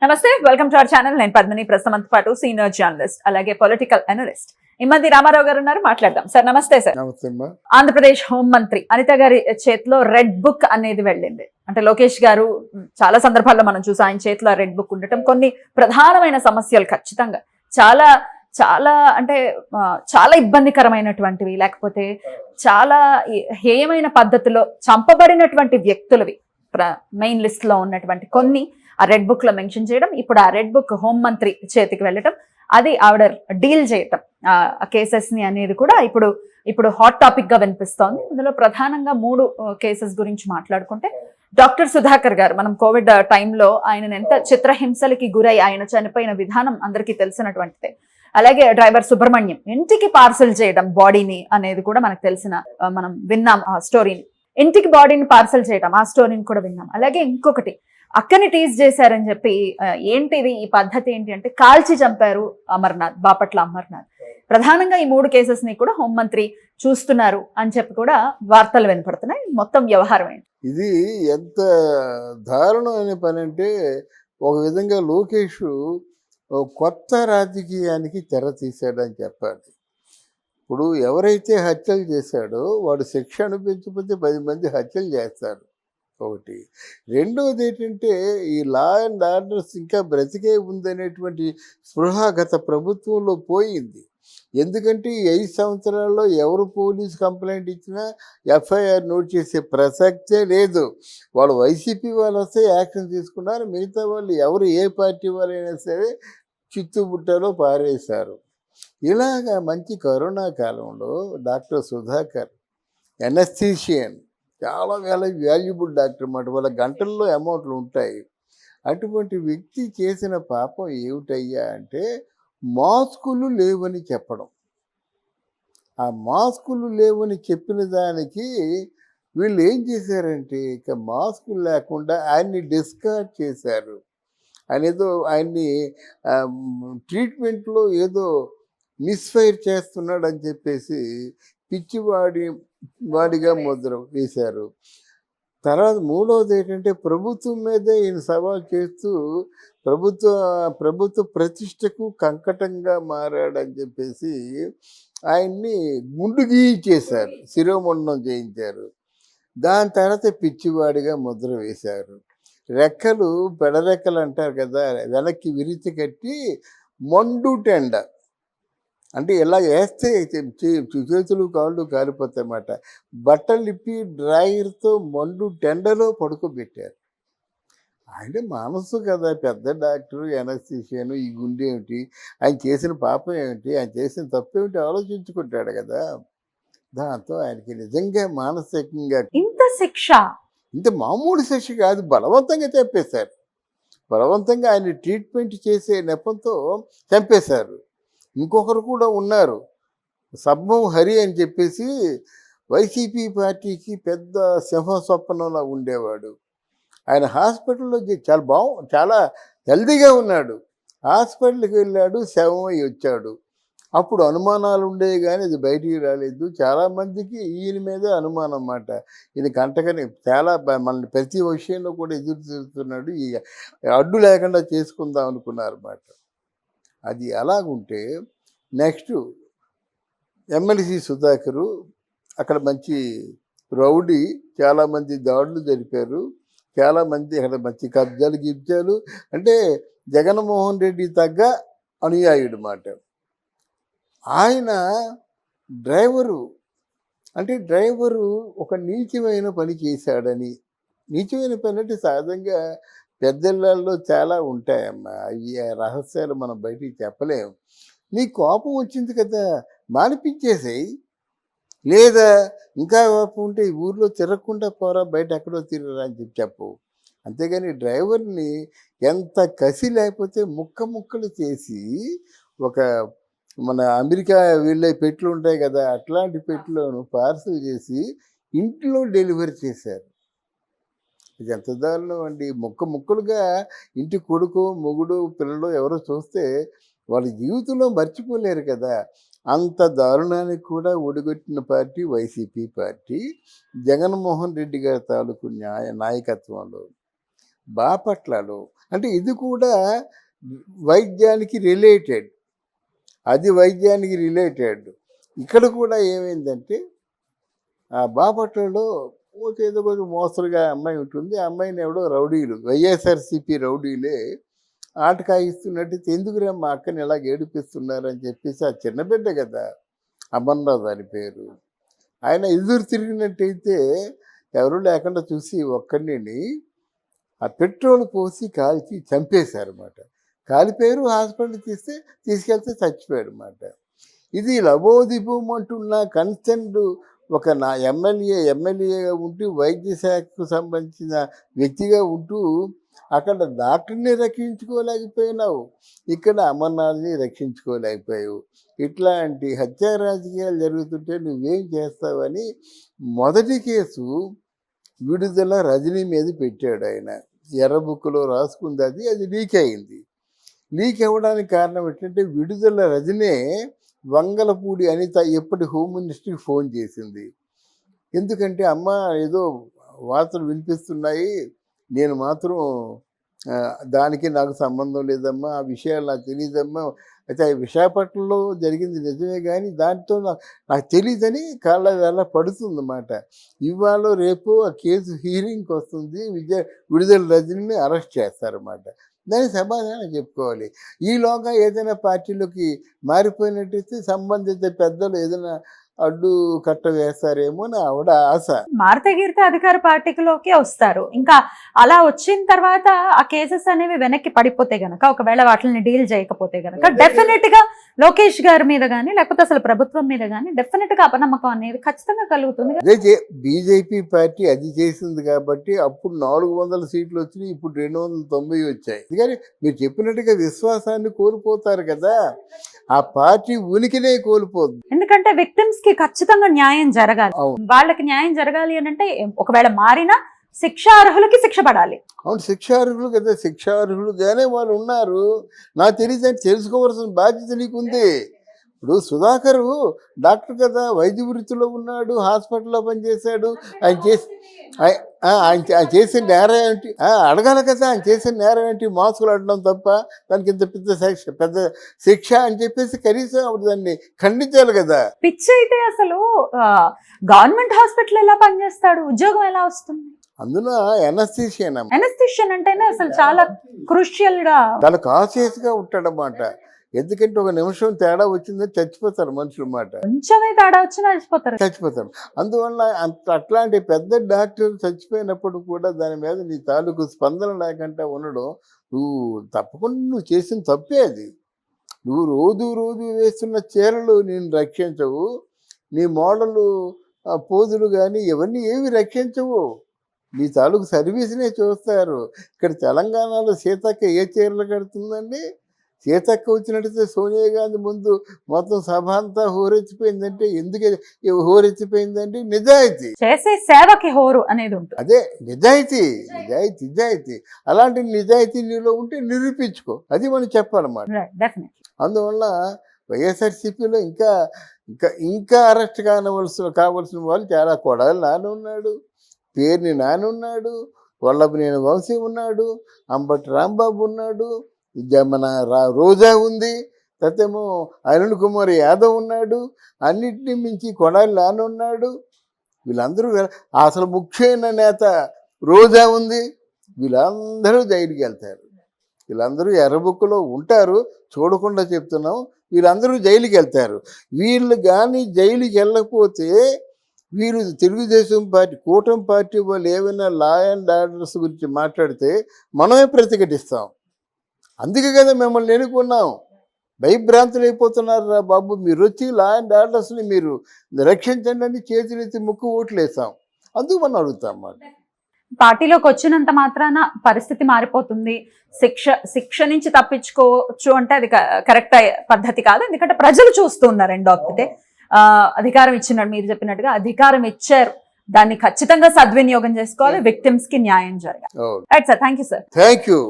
నమస్తే, welcome to our channel. నేను పద్మిని, ప్రస్తుతం పాటు సీనియర్ జర్నలిస్ట్ అలాగే పొలిటికల్ అనలిస్ట్ ఇమ్మంది రామారావు గారు ఉన్నారు. మాట్లాడదాం. సార్ నమస్తే. సార్ ఆంధ్రప్రదేశ్ హోంమంత్రి అనిత గారి చేతిలో రెడ్ బుక్ అనేది వెళ్ళింది. అంటే లోకేష్ గారు చాలా సందర్భాల్లో మనం చూసాం ఆయన చేతిలో రెడ్ బుక్ ఉండటం. కొన్ని ప్రధానమైన సమస్యలు ఖచ్చితంగా చాలా చాలా అంటే చాలా ఇబ్బందికరమైనటువంటివి, లేకపోతే చాలా హేయమైన పద్ధతిలో చంపబడినటువంటి వ్యక్తులవి మెయిన్ లిస్ట్ లో ఉన్నటువంటి కొన్ని ఆ రెడ్ బుక్ లో మెన్షన్ చేయడం, ఇప్పుడు ఆ రెడ్ బుక్ హోంమంత్రి చేతికి వెళ్ళటం, అది ఆవిడ డీల్ చేయటం ఆ కేసెస్ ని అనేది కూడా ఇప్పుడు హాట్ టాపిక్ గా వినిపిస్తోంది. ఇందులో ప్రధానంగా 3 కేసెస్ గురించి మాట్లాడుకుంటే, డాక్టర్ సుధాకర్ గారు మనం కోవిడ్ టైంలో ఆయన ఎంత చిత్రహింసలకి గురై ఆయన చనిపోయిన విధానం అందరికీ తెలిసినటువంటిదే. అలాగే డ్రైవర్ సుబ్రహ్మణ్యం ఇంటికి పార్సల్ చేయడం బాడీని అనేది కూడా మనకు తెలిసిన, మనం విన్నాం ఆ స్టోరీని. ఇంటికి బాడీని పార్సల్ చేయడం ఆ స్టోరీని కూడా విన్నాం. అలాగే ఇంకొకటి అక్కని టీజ్ చేశారని చెప్పి, ఏంటిది ఈ పద్ధతి ఏంటి అంటే కాల్చి చంపారు అమర్నాథ్, బాపట్ల అమర్నాథ్. ప్రధానంగా ఈ 3 కేసెస్ ని కూడా హోంమంత్రి చూస్తున్నారు అని చెప్పి కూడా వార్తలు వినపడుతున్నాయి. మొత్తం వ్యవహారం ఏంటి? ఇది ఎంత దారుణమైన పని అంటే, ఒక విధంగా లోకేష్ కొత్త రాజకీయానికి తెర తీశాడని చెప్పాలి. ఇప్పుడు ఎవరైతే హత్యలు చేశాడో వాడు శిక్ష అనిపించకపోతే 10 మంది హత్యలు చేస్తారు. ఒకటి. రెండవది ఏంటంటే, ఈ లా అండ్ ఆర్డర్స్ ఇంకా బ్రతికే ఉందనేటువంటి స్పృహ గత ప్రభుత్వంలో పోయింది. ఎందుకంటే ఈ 5 సంవత్సరాల్లో ఎవరు పోలీస్ కంప్లైంట్ ఇచ్చినా ఎఫ్ఐఆర్ నోట్ చేసే ప్రసక్తే లేదు. వాళ్ళు వైసీపీ వాళ్ళు వస్తే యాక్షన్ తీసుకున్నారు, మిగతా వాళ్ళు ఎవరు ఏ పార్టీ వాళ్ళైనా సరే చిత్తుబుట్టలో పారేశారు. ఇలాగా మంచి కరోనా కాలంలో డాక్టర్ సుధాకర్ ఎనస్థీషియన్, చాలా వాల్యుబుల్ డాక్టర్ అన్నమాట. వాళ్ళ గంటల్లో అమౌంట్లు ఉంటాయి. అటువంటి వ్యక్తి చేసిన పాపం ఏమిటయ్యా అంటే, మాస్కులు లేవని చెప్పడం. ఆ మాస్కులు లేవని చెప్పిన దానికి వీళ్ళు ఏం చేశారంటే, ఇక మాస్కులు లేకుండా ఆయన్ని డిస్కార్డ్ చేశారు. ఆయన్ని ట్రీట్మెంట్లో ఏదో మిస్ఫైర్ చేస్తున్నాడు అని చెప్పేసి వాడిగా ముద్ర వేశారు. తర్వాత మూడవది ఏంటంటే, ప్రభుత్వం మీదే ఈయన సవాల్ చేస్తూ ప్రభుత్వ ప్రతిష్టకు కంకటంగా మారాడని చెప్పేసి ఆయన్ని గుండు గీయించేశారు, శిరోమండనం చేయించారు. దాని తర్వాత పిచ్చివాడిగా ముద్ర వేశారు. రెక్కలు పెడరెక్కలు అంటారు కదా, వెనక్కి విరిచి కట్టి మండు టెండ, అంటే ఇలా వేస్తే చేతులు కాళ్ళు కాలిపోతాయి అన్నమాట. బట్టలు ఇప్పి డ్రాయర్తో మండు టెండలో పడుకోబెట్టారు. ఆయన మనసు కదా, పెద్ద డాక్టరు, ఎనస్థీషియను, ఈ గుండె ఏమిటి, ఆయన చేసిన పాపం ఏమిటి, ఆయన చేసిన తప్పు ఏమిటి ఆలోచించుకుంటాడు కదా. దాంతో ఆయనకి నిజంగా మానసికంగా ఇంత మామూలు శిక్ష కాదు, బలవంతంగా చంపేశారు. బలవంతంగా ఆయన ట్రీట్మెంట్ చేసే నెపంతో చంపేశారు. ఇంకొకరు కూడా ఉన్నారు, సబ్మం హరి అని చెప్పేసి, వైసీపీ పార్టీకి పెద్ద సింహస్వప్నంలా ఉండేవాడు. ఆయన హాస్పిటల్లో చాలా హెల్దీగా ఉన్నాడు. హాస్పిటల్కి వెళ్ళాడు, శవమై వచ్చాడు. అప్పుడు అనుమానాలు ఉండేవి కానీ అది బయటికి రాలేదు. చాలామందికి ఈయన మీద అనుమానం అన్నమాట. ఇది కంటకని చాలా మనల్ని ప్రతి విషయంలో కూడా ఎదురు తిరుగుతున్నాడు, ఈ అడ్డు లేకుండా చేసుకుందాం అనుకున్నారు అన్నమాట. అది అలాగుంటే నెక్స్ట్ ఎమ్మెల్సీ సుధాకరు అక్కడ మంచి రౌడీ, చాలామంది దాడులు జరిపారు, చాలామంది అక్కడ మంచి కబ్జాలు అంటే జగన్మోహన్ రెడ్డి తగ్గ అనుయాయుడు మాట. ఆయన డ్రైవరు ఒక నీచమైన పని చేశాడని, నీచమైన పని అంటే సహజంగా పెద్దళ్ళల్లో చాలా ఉంటాయమ్మా, ఈ రహస్యాలు మనం బయటికి చెప్పలేము. నీ కోపం వచ్చింది కదా, మానిపించేసేయి, లేదా ఇంకా కోపం ఉంటే ఈ ఊర్లో తిరగకుండా పోరా, బయట ఎక్కడో తిరగరా అని చెప్పు. అంతేగాని డ్రైవర్ని ఎంత కసి లేకపోతే ముక్కలు చేసి, ఒక మన అమెరికా వెళ్ళే పెట్లు ఉంటాయి కదా, అట్లాంటి పెట్లోను పార్సల్ చేసి ఇంట్లో డెలివరీ చేశారు. ఇది ఎంత దారుణం అండి. ముక్కలుగా ఇంటి కొడుకు, మొగుడు, పిల్లలు ఎవరో చూస్తే వాళ్ళ జీవితంలో మర్చిపోలేరు కదా. అంత దారుణానికి కూడా ఒడిగొట్టిన party YCP party, Jaganmohan Reddy గారి తాలూకు నాయకత్వంలో. బాపట్లలో. అంటే ఇది కూడా వైద్యానికి రిలేటెడ్, అది వైద్యానికి రిలేటెడ్. ఇక్కడ కూడా ఏమైందంటే ఆ బాపట్లలో ఏదో కొంచెం మోస్తరుగా అమ్మాయి ఉంటుంది. ఆ అమ్మాయిని ఎవడో రౌడీలు, వైఎస్ఆర్సీపీ రౌడీలే ఆటకాయిస్తున్నట్టు, ఎందుకురా మా అక్కని ఇలా ఏడిపిస్తున్నారని చెప్పేసి, ఆ చిన్న బిడ్డ కదా అమర్నాథ్ అని పేరు, ఆయన ఎదురు తిరిగినట్టయితే ఎవరు లేకుండా చూసి ఒక్కడిని ఆ పెట్రోల్ పోసి కాల్చి చంపేశారన్నమాట. కాలిపోయారు, హాస్పిటల్ తీసుకెళ్తే చచ్చిపోయాడు అన్నమాట. ఇది లబోదిబోమంటున్న కన్సర్న్డ్ ఒక నా ఎమ్మెల్యేగా ఉంటూ వైద్య శాఖకు సంబంధించిన వ్యక్తిగా ఉంటూ అక్కడ డాక్టర్ని రక్షించుకోలేకపోయినావు, ఇక్కడ అమర్నాథ్ని రక్షించుకోలేకపోయావు. ఇట్లాంటి హత్యా రాజకీయాలు జరుగుతుంటే నువ్వేం చేస్తావని మొదటి కేసు విడుదల రజనీ మీద పెట్టాడు ఆయన. ఎర్ర బుక్లో రాసుకుంది, అది లీక్ అయింది. లీక్ అవ్వడానికి కారణం ఏంటంటే విడుదల రజనే వంగలపూడి అనిత ఎప్పటి హోమ్ మినిస్టర్కి ఫోన్ చేసింది. ఎందుకంటే అమ్మ ఏదో వార్తలు వినిపిస్తున్నాయి, నేను మాత్రం దానికి నాకు సంబంధం లేదమ్మా, ఆ విషయాలు నాకు తెలియదమ్మా, అయితే విశాఖపట్నంలో జరిగింది నిజమే కానీ దాంతో నాకు తెలియదని కాళ్ళ వేళ పడుతుందన్నమాట. ఇవాళ రేపు ఆ కేసు హీరింగ్కి వస్తుంది, విడుదల రజనీని అరెస్ట్ చేస్తారన్నమాట. దానికి సమాధానం చెప్పుకోవాలి. ఈలోగా ఏదైనా పార్టీలోకి మారిపోయినట్టయితే సంబంధిత పెద్దలు ఏదైనా అడ్డు కట్ట వేస్తారేమో అని ఆవిడ ఆశ. మారితే గిరితే అధికార పార్టీలోకి వస్తారు. ఇంకా అలా వచ్చిన తర్వాత ఆ కేసెస్ అనేవి వెనక్కి పడిపోతే గనక, ఒకవేళ వాటిని డీల్ చేయకపోతే గనక డెఫినెట్ గా లోకేష్ గారి మీద కానీ లేకపోతే అసలు ప్రభుత్వం మీద కానీ డెఫినెట్ గా అపనమ్మకం అనేది ఖచ్చితంగా కలుగుతుంది. అదే బీజేపీ పార్టీ అది చేసింది కాబట్టి అప్పుడు 400 సీట్లు వచ్చినాయి, ఇప్పుడు 290 వచ్చాయి. కానీ మీరు చెప్పినట్టుగా విశ్వాసాన్ని కోల్పోతారు కదా, ఆ పార్టీ ఉనికినే కోల్పోదు. ఎందుకంటే విక్టిమ్స్ కి ఖచ్చితంగా న్యాయం జరగాలి. వాళ్ళకి న్యాయం జరగాలి అని అంటే ఒకవేళ మారినా శిక్షార్హులకి శిక్ష పడాలి. అవును, శిక్షార్హులు కదా, శిక్షార్హులుగానే వాళ్ళు ఉన్నారు. నాకు తెలియదని తెలుసుకోవాల్సిన బాధ్యత నీకుంది. ఇప్పుడు సుధాకర్ డాక్టర్ కదా, వైద్య వృత్తిలో ఉన్నాడు, హాస్పిటల్లో పనిచేశాడు. ఆయన చేసిన నేరం ఏంటి అడగాలి కదా, ఆయన చేసిన నేరం ఏంటి, మాస్కులు అడడం తప్ప, దానికి ఇంత పెద్ద శిక్ష అని చెప్పేసి కనీసం అప్పుడు దాన్ని ఖండించాలి కదా. పిచ్చి అయితే అసలు గవర్నమెంట్ హాస్పిటల్ ఎలా పనిచేస్తాడు, ఉద్యోగం ఎలా వస్తుంది? అందులో ఎనస్థీషియన్ అంటేనే అసలు చాలా క్రూషియల్ గా, చాలా కాన్షియస్ గా ఉంటాడన్నమాట. ఎందుకంటే ఒక నిమిషం తేడా వచ్చిందని చచ్చిపోతారు మనుషులు మాట, కొంచెమే తేడా వచ్చినా చచ్చిపోతారు. అందువల్ల అట్లాంటి పెద్ద డాక్టర్ చచ్చిపోయినప్పుడు కూడా దాని మీద నీ తాలూకు స్పందన లేకుండా ఉండడం, నువ్వు తప్పకుండా నువ్వు చేసిన తప్పే అది. నువ్వు రోజు వేస్తున్న చీరలు నేను రక్షించవు, నీ మోడలు పోజులు కానీ ఇవన్నీ ఏవి రక్షించవు, నీ తాలూకు సర్వీస్నే చూస్తారు. ఇక్కడ తెలంగాణలో సీతక్క ఏ చీరలు కడుతుందండి? సీతక్క వచ్చినట్టయితే సోనియా గాంధీ ముందు మొత్తం సభ అంతా హోరెచ్చిపోయిందంటే ఎందుకు హోరెచ్చిపోయిందంటే నిజాయితీ, చేసే సేవకి హోరు అనేది ఉంటుంది. అదే నిజాయితీ. అలాంటి నిజాయితీ నీలో ఉంటే నిరూపించుకో, అది మనం చెప్పాలన్నమాట. అందువల్ల వైఎస్ఆర్సీపీలో ఇంకా అరెస్ట్ కావలసిన వాళ్ళు చాలా. కొడాలి నాని ఉన్నాడు, పేర్ని నాని ఉన్నాడు, వల్లభనేని వంశీ ఉన్నాడు, అంబటి రాంబాబు ఉన్నాడు, మన రోజా ఉంది, తర్వాతేమో అరుణ్ కుమార్ యాదవ్ ఉన్నాడు, అన్నిటినీ మించి కొడాలి నాని ఉన్నాడు. వీళ్ళందరూ అసలు ముఖ్యమైన నేత రోజా ఉంది. వీళ్ళందరూ జైలుకి వెళ్తారు, వీళ్ళందరూ ఎర్రబుక్కులో ఉంటారు, చూడకుండా చెప్తున్నాం. వీళ్ళందరూ జైలుకి వెళ్తారు. వీళ్ళు కానీ జైలుకి వెళ్ళకపోతే వీరు తెలుగుదేశం పార్టీ, కూటమి పార్టీ వాళ్ళు ఏమైనా లా అండ్ ఆర్డర్స్ గురించి మాట్లాడితే మనమే ప్రతిఘటిస్తాం. అందుకే కదా మిమ్మల్ని ఎన్నుకున్నాం. భయభ్రాంతులు అయిపోతున్నారు రా బాబు, మీరు వచ్చి లా అండ్ ఆర్డర్స్ని మీరు రక్షించండి అని చేతులెత్తి ముక్కు ఓట్లు వేసాం. అందుకు మనం అడుగుతాం అన్నమాట. పార్టీలోకి వచ్చినంత మాత్రాన పరిస్థితి మారిపోతుంది, శిక్ష నుంచి తప్పించుకోవచ్చు అంటే అది కరెక్ట్ పద్ధతి కాదు. ఎందుకంటే ప్రజలు చూస్తున్నారు. ఎండ్ ఆఫ్ ది డే అధికారం ఇచ్చినాడు, మీరు చెప్పినట్టుగా అధికారం ఇచ్చారు, దాన్ని ఖచ్చితంగా సద్వినియోగం చేసుకోవాలి, విక్టిమ్స్ కి న్యాయం జరగాలి. Right sir, thank you sir. Thank you.